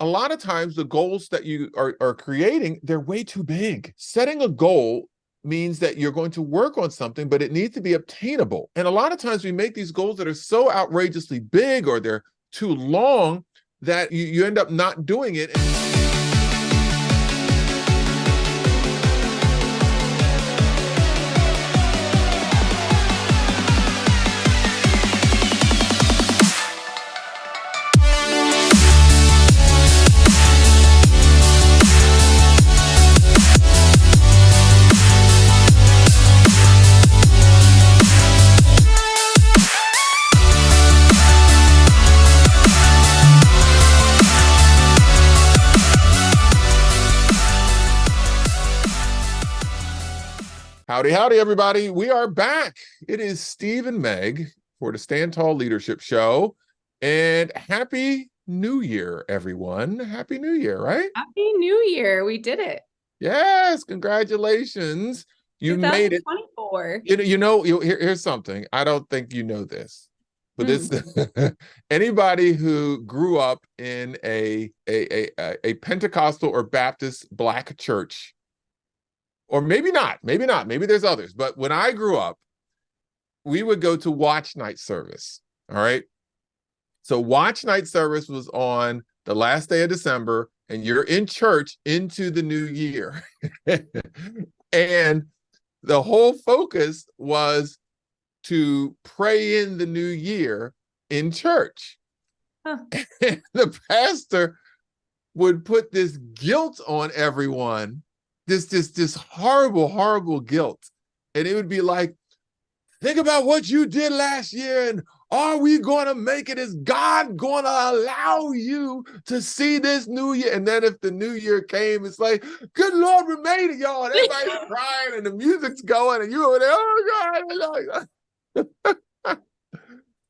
a lot of times the goals that you are creating, they're way too big. Setting a goal means that you're going to work on something, but it needs to be obtainable. And a lot of times we make these goals that are so outrageously big or they're too long that you end up not doing it. Howdy, howdy, everybody. We are back. It is Steve and Meg for the Stand Tall Leadership Show. And Happy New Year, everyone. Happy New Year, right? Happy New Year. We did it. Yes, congratulations. You made it. 2024. Here's something. I don't think you know this. But this anybody who grew up in a Pentecostal or Baptist Black church, or maybe not, maybe there's others. But when I grew up, we would go to watch night service. All right. So watch night service was on the last day of December, and you're in church into the new year. And the whole focus was to pray in the new year in church. Huh. And the pastor would put this guilt on everyone. This horrible guilt. And it would be like, think about what you did last year, and are we going to make it? Is God going to allow you to see this new year? And then if the new year came, it's like, good Lord, we made it, y'all. And everybody's crying and the music's going and you over there, oh God.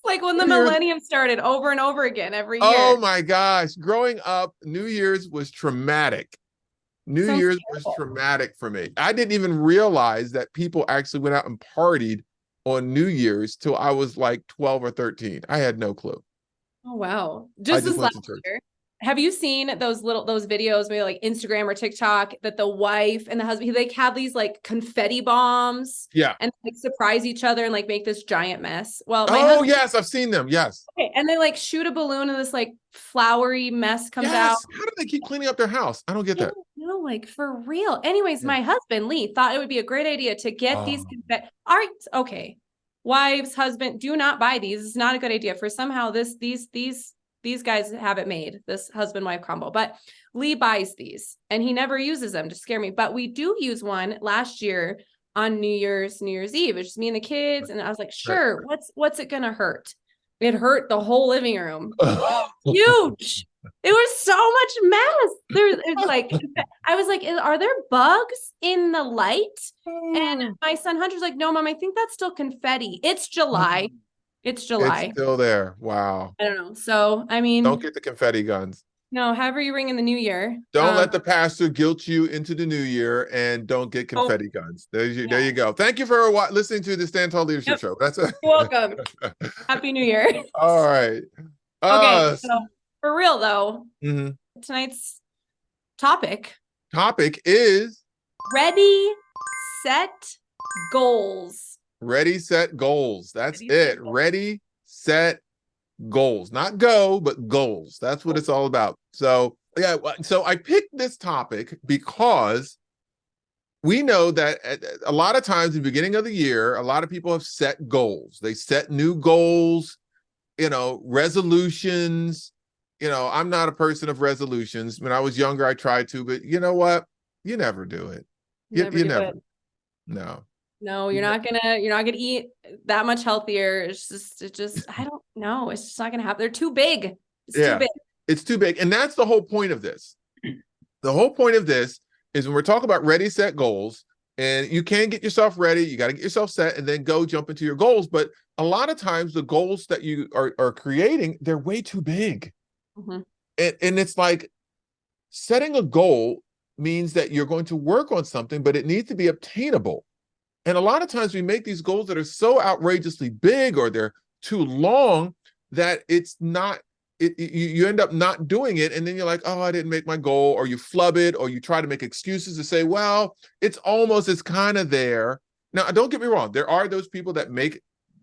Like when the millennium started over and over again every year. Oh my gosh. Growing up, New Year's was traumatic. New Year's was traumatic for me. I didn't even realize that people actually went out and partied on New Year's till I was like 12 or 13. I had no clue. Oh, wow. Just this last year. Have you seen those videos, maybe like Instagram or TikTok, that the wife and the husband, they have these like confetti bombs, and like surprise each other and like make this giant mess? Well, yes, I've seen them. Yes. Okay, and they like shoot a balloon and this like flowery mess comes out. How do they keep cleaning up their house? I don't get that. No, like for real. Anyways, my husband Lee thought it would be a great idea to get these confetti. All right, okay. Wives, husband, do not buy these. It's not a good idea. For somehow these guys have it made, this husband-wife combo. But Lee buys these and he never uses them to scare me. But we do use one last year on New Year's Eve. It's just me and the kids. And I was like, sure, what's it gonna hurt? It hurt the whole living room. Huge. It was so much mess. It's like, I was like, are there bugs in the light? And my son Hunter's like, no, Mom, I think that's still confetti. It's July. It's July. It's still there. Wow. I don't know. So, I mean, don't get the confetti guns. No, however you ring in the new year. Don't let the pastor guilt you into the new year, and don't get confetti guns. There you go. Thank you for listening to the Stand Tall Leadership Show. You're welcome. Happy New Year. All right. Okay. So for real though, tonight's topic is ready, set, goals. Ready, set, goals. That's it. Ready, set, goals. Not go, but goals. That's what it's all about. So yeah, so I picked this topic because we know that a lot of times in the beginning of the year, a lot of people have set goals. They set new goals, resolutions. I'm not a person of resolutions. When I was younger, I tried to, but you know what? You never do it. You never. No, you're not gonna eat that much healthier. It's just I don't know. It's just not gonna happen. They're too big. Too big. It's too big. And that's the whole point of this. The whole point of this is when we're talking about ready, set, goals, and you can get yourself ready, you got to get yourself set and then go jump into your goals. But a lot of times the goals that you are creating, they're way too big. And it's like setting a goal means that you're going to work on something, but it needs to be obtainable. And a lot of times we make these goals that are so outrageously big or they're too long that it's not you end up not doing it, and then you're like, oh, I didn't make my goal, or you flub it, or you try to make excuses to say, well, it's kind of there. Now, don't get me wrong, there are those people that make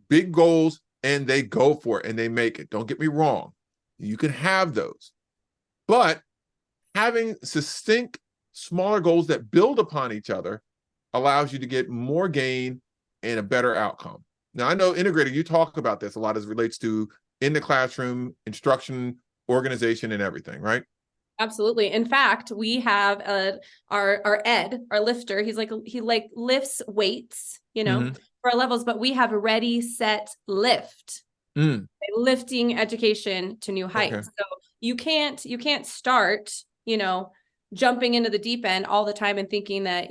big goals and they go for it and they make it. Don't get me wrong, you can have those, but having succinct, smaller goals that build upon each other allows you to get more gain and a better outcome. Now, I know, Integrator, you talk about this a lot as it relates to in the classroom, instruction, organization, and everything, right? Absolutely. In fact, we have our Ed, our lifter. He lifts weights, for our levels, but we have a ready, set, lift. Lifting education to new heights. Okay. So you can't start, jumping into the deep end all the time and thinking that,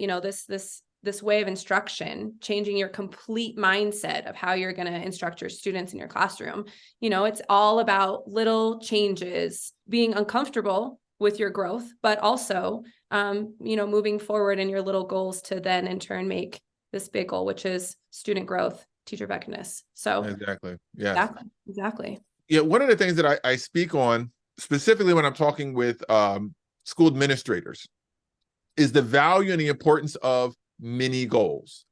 this way of instruction, changing your complete mindset of how you're going to instruct your students in your classroom. It's all about little changes, being uncomfortable with your growth, but also, moving forward in your little goals to then in turn make this big goal, which is student growth, teacher effectiveness. So exactly. Yes. Exactly. Yeah. One of the things that I speak on specifically when I'm talking with school administrators is the value and the importance of mini goals,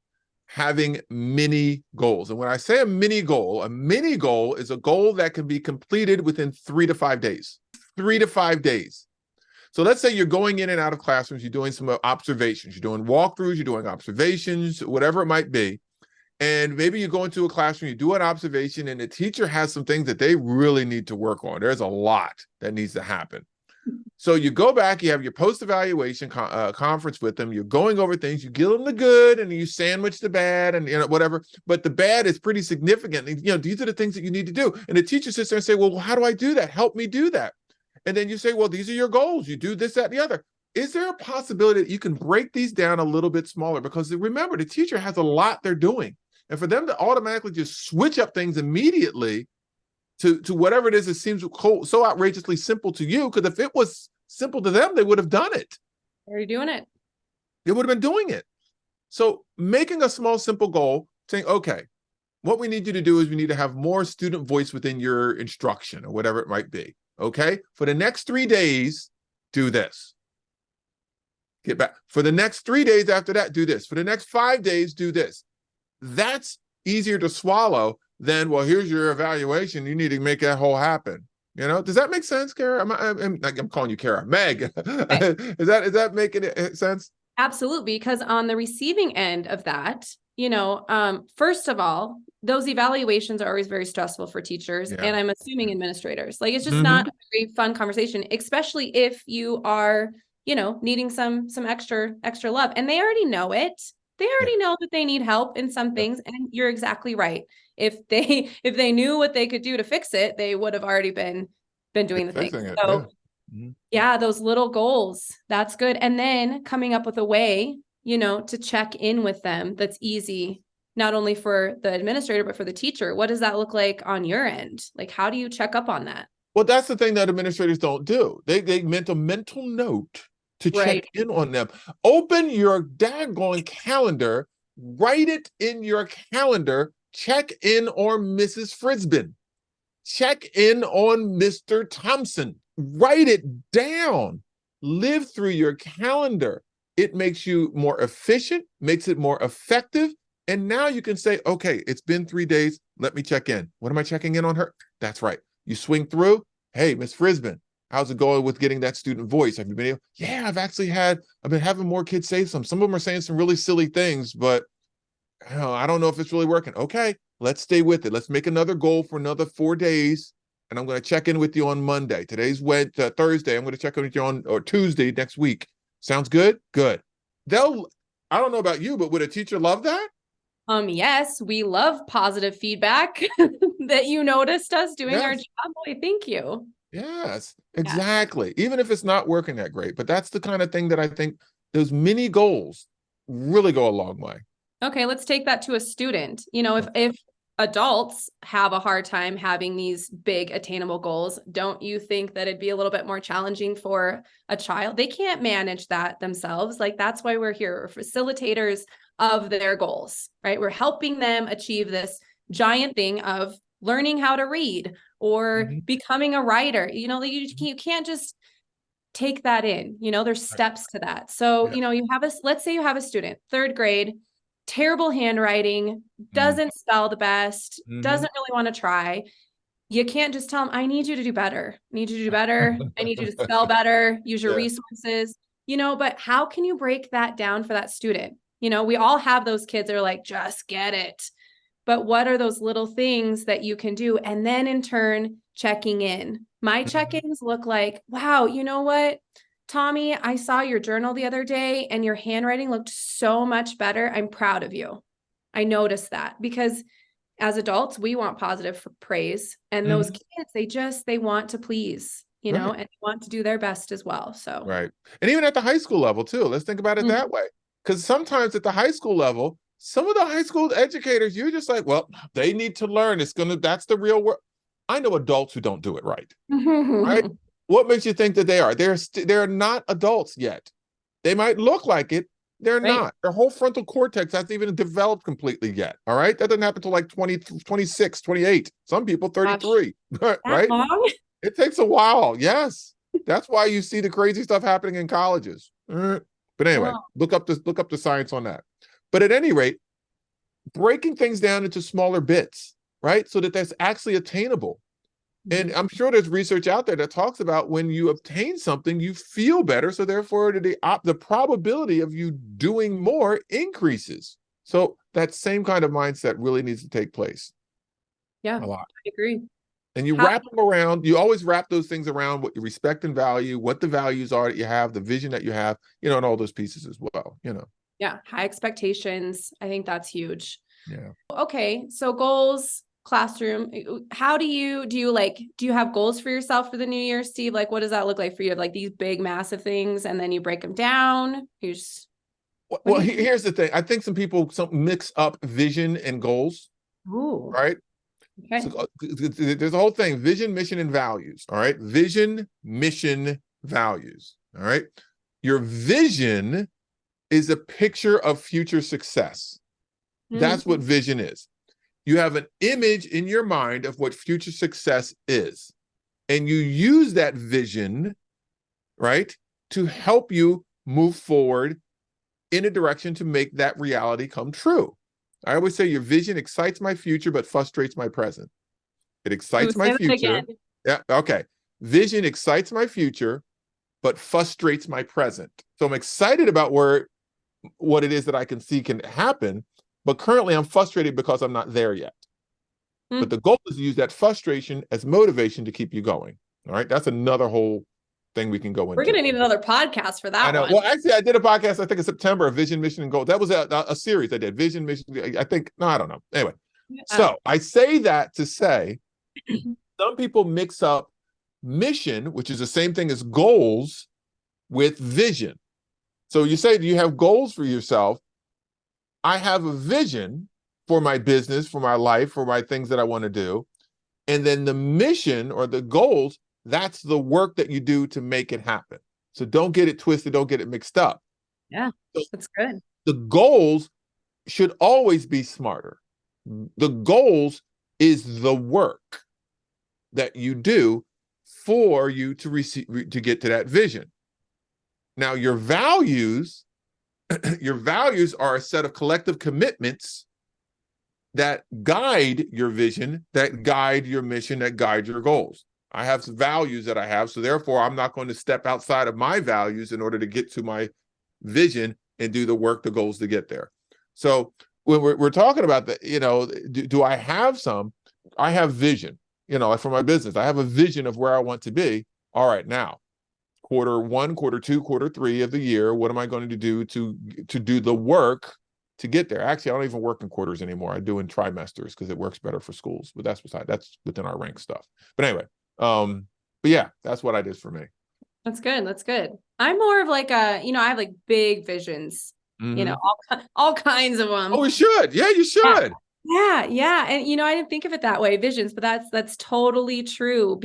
having mini goals. And when I say a mini goal is a goal that can be completed within 3 to 5 days. 3 to 5 days. So let's say you're going in and out of classrooms, you're doing some observations, you're doing walkthroughs, you're doing observations, whatever it might be. And maybe you go into a classroom, you do an observation, and the teacher has some things that they really need to work on. There's a lot that needs to happen. So you go back, you have your post-evaluation conference with them, you're going over things, you give them the good, and you sandwich the bad, and whatever. But the bad is pretty significant. These are the things that you need to do. And the teacher sits there and say, well, how do I do that? Help me do that. And then you say, well, these are your goals. You do this, that, and the other. Is there a possibility that you can break these down a little bit smaller? Because remember, the teacher has a lot they're doing. And for them to automatically just switch up things immediately to whatever it is that seems so outrageously simple to you, because if it was simple to them, they would have done it. Are you doing it? They would have been doing it. So making a small, simple goal, saying, okay, what we need you to do is we need to have more student voice within your instruction or whatever it might be. Okay, for the next 3 days, do this. Get back. For the next 3 days after that, do this. For the next 5 days, do this. That's easier to swallow than, well, here's your evaluation. You need to make that whole happen. Does that make sense, Kara? I'm calling you Kara. Meg, okay. Is that making sense? Absolutely, because on the receiving end of that, first of all, those evaluations are always very stressful for teachers, and I'm assuming administrators. It's just not a very fun conversation, especially if you are, needing some extra love, and they already know it. They already know that they need help in some things, and you're exactly right. If they knew what they could do to fix it, they would have already been doing the thing. So those little goals, that's good. And then coming up with a way, to check in with them that's easy, not only for the administrator, but for the teacher. What does that look like on your end? How do you check up on that? Well, that's the thing that administrators don't do. They meant a mental note to check in on them. Open your daggone calendar, write it in your calendar, check in on Mrs. Frisbin, check in on Mr. Thompson, write it down, live through your calendar. It makes you more efficient, makes it more effective. And now you can say, okay, it's been 3 days. Let me check in. What am I checking in on her? That's right. You swing through. Hey, Miss Frisbin, how's it going with getting that student voice? Have you been able? Yeah, I've been having more kids say some. Some of them are saying some really silly things, but I don't know if it's really working. Okay, let's stay with it. Let's make another goal for another 4 days. And I'm going to check in with you on Monday. Today's Thursday. I'm going to check in with you or Tuesday next week. Sounds good? Good. I don't know about you, but would a teacher love that? Yes, we love positive feedback that you noticed us doing our job. Boy, thank you. Yes, exactly. Even if it's not working that great, but that's the kind of thing that I think those mini goals really go a long way. Okay, let's take that to a student. If adults have a hard time having these big attainable goals, don't you think that it'd be a little bit more challenging for a child? They can't manage that themselves. That's why we're here. We're facilitators of their goals, right? We're helping them achieve this giant thing of learning how to read or becoming a writer. You can't just take that in, there's steps to that. So, let's say you have a student, 3rd grade, terrible handwriting, doesn't spell the best, doesn't really want to try. You can't just tell them, I need you to do better. I need you to do better. I need you to spell better, use your resources, but how can you break that down for that student? We all have those kids that are like, just get it. But what are those little things that you can do? And then in turn, checking in. My check-ins look like, wow, you know what, Tommy, I saw your journal the other day and your handwriting looked so much better. I'm proud of you. I noticed that, because as adults, we want positive praise, and those kids, they want to please, and want to do their best as well. So, right. And even at the high school level too, let's think about it that way. Because sometimes at the high school level, some of the high school educators, you're just like, well, they need to learn. That's the real world. I know adults who don't do it right. Right? What makes you think that they are? They're not adults yet. They might look like it. They're not. Their whole frontal cortex hasn't even developed completely yet. All right. That doesn't happen until like 20, 26, 28. Some people 33. Right? Long? It takes a while. Yes. That's why you see the crazy stuff happening in colleges. But anyway, look up the science on that. But at any rate, breaking things down into smaller bits, right? So that that's actually attainable. And I'm sure there's research out there that talks about when you obtain something, you feel better. So therefore, the probability of you doing more increases. So that same kind of mindset really needs to take place. Yeah, a lot. I agree. And you wrap them around, you always wrap those things around what you respect and value, what the values are that you have, the vision that you have, and all those pieces as well, Yeah, high expectations. I think that's huge. Yeah. Okay, so goals, classroom. How do you have goals for yourself for the new year, Steve? Like, what does that look like for you? Like these big, massive things, and then you break them down. Well, here's the thing. I think some people mix up vision and goals. Ooh. Right? Okay. So there's a whole thing: vision, mission, and values. All right, vision, mission, values. All right, your vision is a picture of future success. That's what vision is. You have an image in your mind of what future success is, and you use that vision, right, to help you move forward in a direction to make that reality come true. I always say your vision excites my future, but frustrates my present. It excites my future. Yeah. Okay. Vision excites my future, but frustrates my present. So I'm excited about what it is that I can see can happen, but currently I'm frustrated because I'm not there yet. But the goal is to use that frustration as motivation to keep you going. All right. That's another whole thing we can go into. We're going to need another podcast for that. I know. One. Well, actually, I did a podcast, I think in September, of Vision, Mission, and Goals. That was a series I did. Vision, Mission, I think, no, I don't know. Anyway, so I say that to say some people mix up mission, which is the same thing as goals, with vision. So you say, do you have goals for yourself? I have a vision for my business, for my life, for my things that I want to do. And then the mission or the goals, that's the work that you do to make it happen. So don't get it twisted. Don't get it mixed up. Yeah, that's good. The goals should always be smarter. The goals is the work that you do for you to get to that vision. Now, your values are a set of collective commitments that guide your vision, that guide your mission, that guide your goals. I have some values that I have, so therefore I'm not going to step outside of my values in order to get to my vision and do the work, the goals to get there. So when we're talking about that, do I have some? I have vision, like for my business, I have a vision of where I want to be. All right, now, Q1, Q2, Q3 of the year, what am I going to do to do the work to get there? Actually, I don't even work in quarters anymore. I do in trimesters because it works better for schools, but that's within our rank stuff. But anyway, but yeah, that's what I did for me. That's good. That's good. I'm more of like I have like big visions, all kinds of them. Oh, we should. Yeah, you should. Yeah. And, I didn't think of it that way, visions, but that's totally true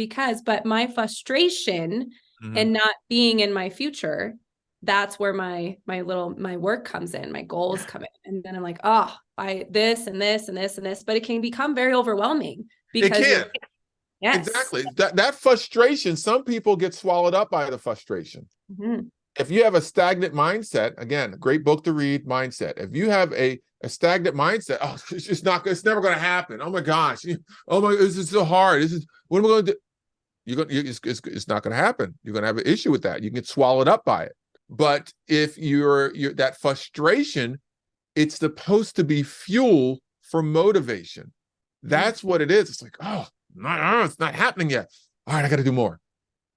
but my frustration and not being in my future, that's where my work comes in, my goals come in. And then I'm like, I this and this and this and this, but it can become very overwhelming because Yes. Exactly. That frustration, some people get swallowed up by the frustration. Mm-hmm. If you have a stagnant mindset, again, a great book to read, Mindset. If you have a stagnant mindset, oh, it's never going to happen. Oh my gosh. Oh my, this is so hard. What am I going to do? It's not going to happen. You're going to have an issue with that. You can get swallowed up by it. But if you're that frustration, it's supposed to be fuel for motivation. That's what it is. It's like, oh, it's not happening yet. All right, I got to do more.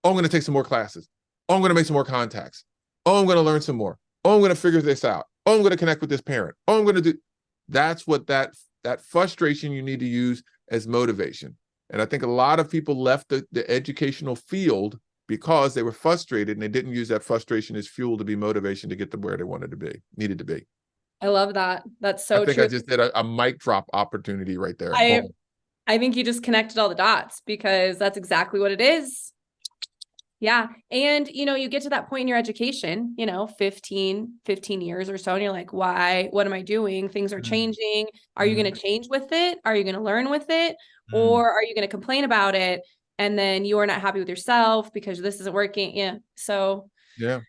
Oh, I'm going to take some more classes. Oh, I'm going to make some more contacts. Oh, I'm going to learn some more. Oh, I'm going to figure this out. Oh, I'm going to connect with this parent. Oh, I'm going to do. That's what that frustration you need to use as motivation. And I think a lot of people left the educational field because they were frustrated and they didn't use that frustration as fuel to be motivation to get to where they needed to be. I love that. That's so I think true. I just did a mic drop opportunity right there. I think you just connected all the dots because that's exactly what it is. Yeah. And, you get to that point in your education, 15 years or so, and you're like, why, what am I doing? Things are changing. Are you going to change with it? Are you going to learn with it? Or are you going to complain about it? And then you are not happy with yourself because this isn't working. Yeah. So yeah,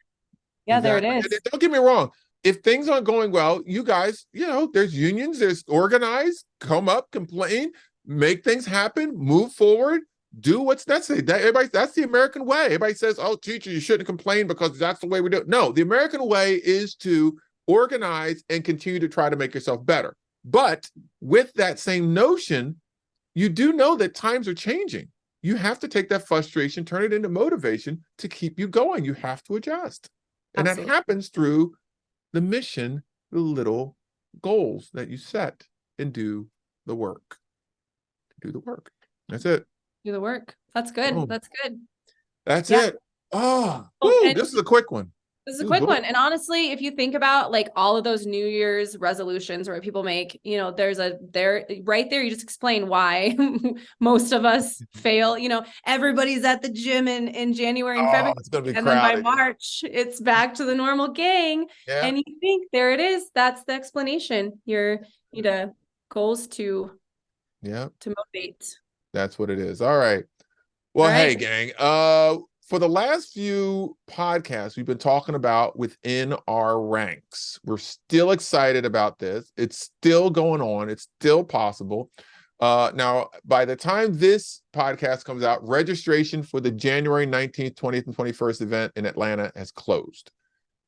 exactly. There it is. And don't get me wrong. If things aren't going well, you guys, there's unions, there's organized, come up, complain, make things happen, move forward. Do what's necessary. That's the American way. Everybody says, oh, teacher, you shouldn't complain because that's the way we do it. No, the American way is to organize and continue to try to make yourself better. But with that same notion, you do know that times are changing. You have to take that frustration, turn it into motivation to keep you going. You have to adjust. And Absolutely. That happens through the mission, the little goals that you set, and do the work. Do the work. That's it. Do the work. That's good. Oh. That's good. That's it. Oh, this is a quick one. This is a quick one. And honestly, if you think about like all of those New Year's resolutions where people make, there's right there, you just explain why most of us fail. Everybody's at the gym in January and February. It's gonna be and crowded. Then by March, it's back to the normal gang. Yeah. And you think there it is. That's the explanation. Your goals to motivate. That's what it is. All right. Well, hey, gang. For the last few podcasts, we've been talking about within our ranks. We're still excited about this. It's still going on. It's still possible. Now, by the time this podcast comes out, registration for the January 19th, 20th, and 21st event in Atlanta has closed.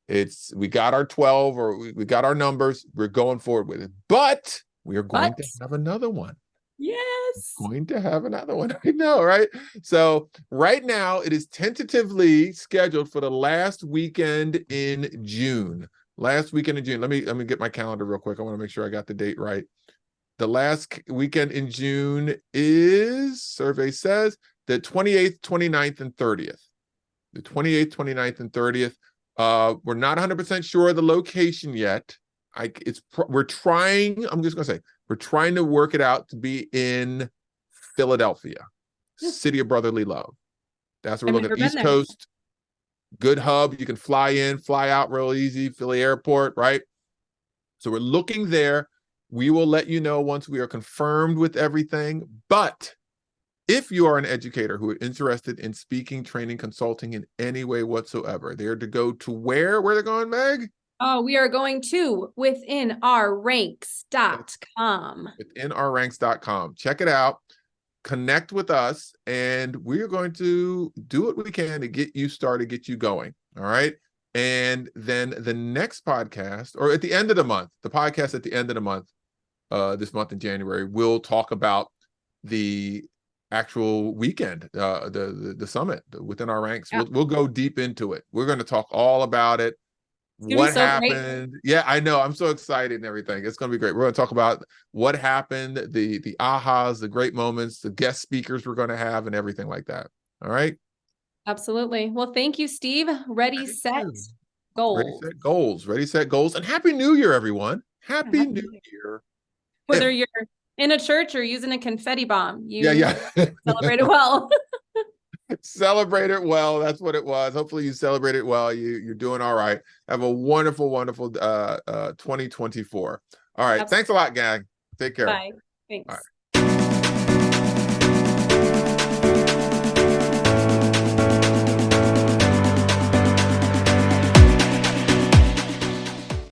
We got our 12 or we got our numbers. We're going forward with it. But we are going to have another one. Yes. Going to have another one. I know, right? So right now it is tentatively scheduled for the last weekend in June. Last weekend in June. Let me get my calendar real quick. I want to make sure I got the date right. The last weekend in June is, survey says, the 28th, 29th, and 30th. The 28th, 29th, and 30th. We're not 100% sure of the location yet. We're trying, I'm just going to say, we're trying to work it out to be in Philadelphia, city of brotherly love. That's where we're looking at. East Coast, good hub. You can fly in, fly out real easy, Philly airport, right? So we're looking there. We will let you know once we are confirmed with everything. But if you are an educator who is interested in speaking, training, consulting in any way whatsoever, they're to go to where they're going, Meg? Oh, we are going to withinourranks.com. Withinourranks.com. Check it out. Connect with us, and we're going to do what we can to get you started, get you going. All right. And then the next podcast, or at the end of the month, the podcast at the end of the month, this month in January, we'll talk about the actual weekend, the summit within our ranks. Yeah. We'll go deep into it. We're going to talk all about it. What happened? Great. Yeah, I know. I'm so excited and everything. It's going to be great. We're going to talk about what happened, the ahas, the great moments, the guest speakers we're going to have, and everything like that. All right. Absolutely. Well, thank you, Steve. Ready, set, goals. Ready, set, goals. Ready, set, goals. And Happy New Year, everyone. Happy New Year. Whether you're in a church or using a confetti bomb, you celebrate it well. Celebrate it well. That's what it was. Hopefully you celebrate it well. You're doing all right. Have a wonderful 2024. All right. Absolutely. Thanks a lot, gang. Take care. Bye. Thanks. All right.